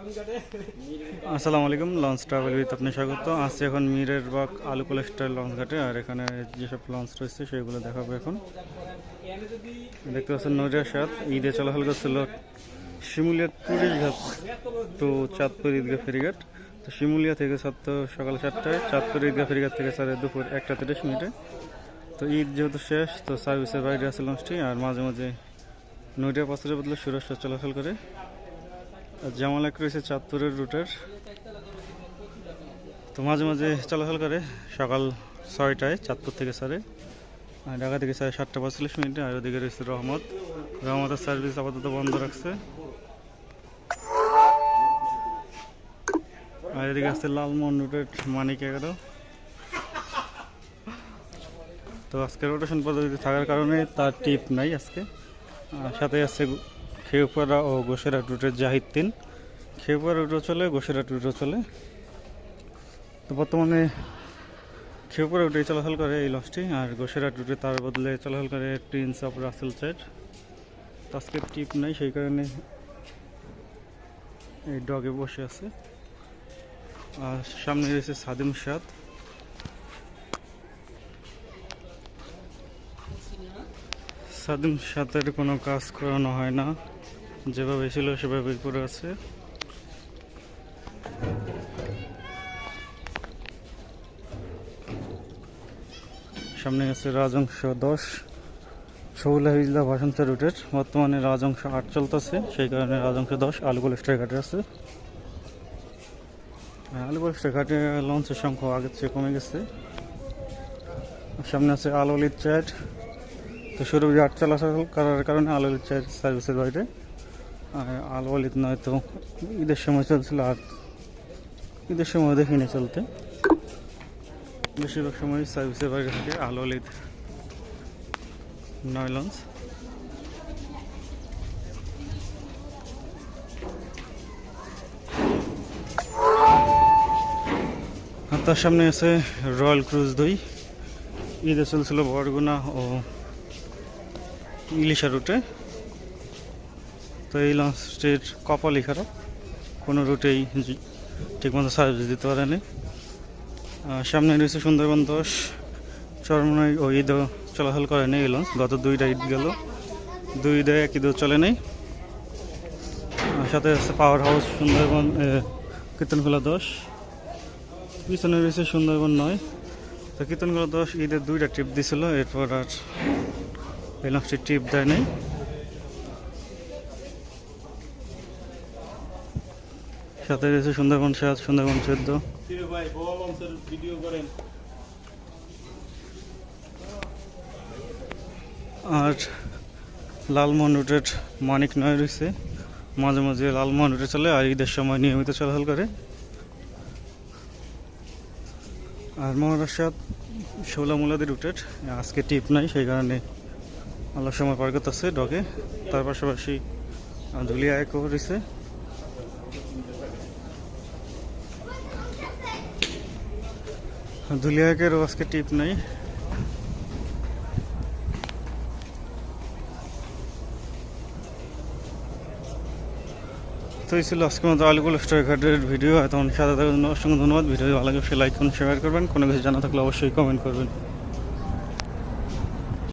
আসসালামু আলাইকুম, launch travel with আপনি স্বাগত। আসছে এখন মিরের বাগ আলু কোলেস্ট্রল লঞ্চ ঘাটে। আর এখানে যেসব লঞ্চ রয়েছে সেগুলো দেখাবো। এখন দেখতে পাচ্ছেন নৈরা সাত ঈদে চলাচল করছিল শিমুলিয়া টুরিস্ট ঘাট টু চাঁদপুর ঈদগাহ ফেরিঘাট। তো শিমুলিয়া থেকে ছাড়তো সকাল 7টায়, চাঁদপুর ঈদগাহ ফেরিঘাট থেকে ছাড়ে দুপুর 1টা 30 মিনিটে। তো ঈদ যেহেতু শেষ, তো সার্ভিসের বাইরে আছে লঞ্চটি। আর মাঝে মাঝে নৈরা পাথরের বদলে সুরক্ষা চলাচল করে। জামাল এক রয়েছে চাঁদপুরের রুটের, তো মাঝে মাঝে চলাচল করে সকাল 6টায় চাঁদপুর থেকে ছাড়ে, আর ঢাকা থেকে ছাড়ে 7টা 45 মিনিটে। আর ওদিকে রয়েছে রহমতের সার্ভিস আপাতত বন্ধ রাখছে। আর এদিকে আসছে লালমোহন রুটের মানিক 11। তো আজকে রোটেশন পদ্ধতি থাকার কারণে তার টিপ নাই আজকে। সাথে আছে খেউপাড়া ও গোসেরহাট রুটের জাহিদ 3। খেউপাড়া রুটও চলে, গোসেরহাট রুটও চলে। তো বর্তমানে খেউপাড়া রুটে চলাচল করে এই লঞ্চটি, আর গোসেরহাট রুটে তার বদলে চলাচল করে প্রিন্স অফ রাসেল চাইড। আজকে টিপ নাই, সেই কারণে এই ডগে বসে আছে। আর সামনে রয়েছে সাদিম সাদ। সাদিম সাদের কোনো কাজ করানো হয় না, যেভাবে ছিল সেভাবেই করে আছে। সামনে আছে রাজংশ 10 শৌলা হিজলা ভাষান্তর রুটের। বর্তমানে রাজংশ 8 চলতেছে, সেই কারণে রাজংশ 10 আলু কোলেস্ট্রল ঘাটে আছে। আলু কোলেস্ট্রল ঘাটে লঞ্চের সংখ্যা আগের চেয়ে কমে গেছে। সামনে আছে আলোলিত চাইড। তো শুরু 8 চলাচল করার কারণে আলোলিত চাইড সার্ভিসের বাইরে। আর আলোলিত নয় তো ঈদের সময় চলছিল, আর ঈদের সময় দেখিনি চলতে। বেশিরভাগ সময় সার্ভিসের বাইরে থাকে আলোলিত 9 লঞ্চ। আর তার সামনে আছে রয়্যাল ক্রুজ 2। ঈদে চলছিল বরগুনা ও ইলিশা রুটে। তো এই লঞ্চটির কপালই খারাপ, কোনো রুটেই ঠিকমতো সার্ভিস দিতে পারেনি। সামনে রয়েছে সুন্দরবন 10 চরমনাই ও ঈদও চলাচল করেনি এই লঞ্চ। গত 2টা ঈদ গেল, 2 ঈদে এক ঈদও চলে নেই। সাথে আছে পাওয়ার হাউস সুন্দরবন কীর্তনখোলা 10। পিছনে রয়েছে সুন্দরবন 9। তো কীর্তনখোলা 10 ঈদের 2টা ট্রিপ দিছিল, এরপর আর এই লঞ্চটি ট্রিপ দেয় নেই। সাথে রয়েছে সুন্দরবন 7, সুন্দরবন 14। আর লালমোহন রুটের মানিক 9 রয়েছে, মাঝে মাঝে লালমোহন রুটে চলে, আর ঈদের সময় নিয়মিত চলাচল করে। আর মহারাষ্ট্র শৌলামুলাদি রুটের আজকে টিপ নাই, সেই কারণে আল্লাহ সময় পার করতেছে ডগে। তার পাশাপাশি ধুলিয়া একও রয়েছে। ধুলিয়া একেরও আজকে টিপ নাই। তো এই ছিল আজকের মতো আলু কোলেস্ট্রল ঘাটের ভিডিও। এতক্ষণ সাথে থাকার জন্য অসংখ্য ধন্যবাদ। ভিডিও ভালো লাগলে লাইক করুন, শেয়ার করবেন। কোনো কিছু জানা থাকলে অবশ্যই কমেন্ট করবেন।